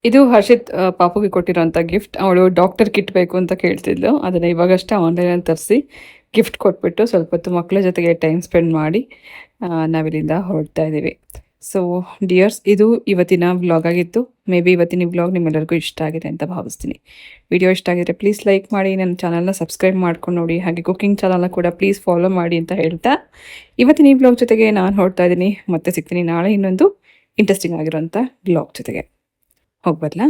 ಇದು ಹರ್ಷಿತ್ ಪಾಪುಗೆ ಕೊಟ್ಟಿರೋಂಥ ಗಿಫ್ಟ್. ಅವಳು ಡಾಕ್ಟರ್ ಕಿಟ್ ಬೇಕು ಅಂತ ಕೇಳ್ತಿದ್ಲು. ಅದನ್ನು ಇವಾಗಷ್ಟೇ ಆನ್ಲೈನಲ್ಲಿ ತರಿಸಿ ಗಿಫ್ಟ್ ಕೊಟ್ಬಿಟ್ಟು ಸ್ವಲ್ಪ ಹೊತ್ತು ಮಕ್ಕಳ ಜೊತೆಗೆ ಟೈಮ್ ಸ್ಪೆಂಡ್ ಮಾಡಿ ನಾವಿಲ್ಲಿಂದ ಹೊರಡ್ತಾ ಇದ್ದೀವಿ. ಸೊ ಡಿಯರ್ಸ್, ಇದು ಇವತ್ತಿನ ವ್ಲಾಗ್ ಆಗಿತ್ತು. ಮೇ ಬಿ ಇವತ್ತಿನ ವ್ಲಾಗ್ ನಿಮ್ಮೆಲ್ಲರಿಗೂ ಇಷ್ಟ ಆಗಿದೆ ಅಂತ ಭಾವಿಸ್ತೀನಿ. ವಿಡಿಯೋ ಇಷ್ಟ ಆಗಿದ್ರೆ ಪ್ಲೀಸ್ ಲೈಕ್ ಮಾಡಿ, ನನ್ನ ಚಾನಲ್ನ ಸಬ್ಸ್ಕ್ರೈಬ್ ಮಾಡ್ಕೊಂಡು ನೋಡಿ. ಹಾಗೆ ಕುಕಿಂಗ್ ಚಾನಲ್ನ ಕೂಡ ಪ್ಲೀಸ್ ಫಾಲೋ ಮಾಡಿ ಅಂತ ಹೇಳ್ತಾ ಇವತ್ತಿನ ಈ ವ್ಲಾಗ್ ಜೊತೆಗೆ ನಾನು ಹೊರಡ್ತಾ ಇದ್ದೀನಿ. ಮತ್ತೆ ಸಿಗ್ತೀನಿ ನಾಳೆ ಇನ್ನೊಂದು ಇಂಟ್ರೆಸ್ಟಿಂಗ್ ಆಗಿರೋಂಥ ವ್ಲಾಗ್ ಜೊತೆಗೆ. ಹೋಗ್ಬರ್ಲಾ?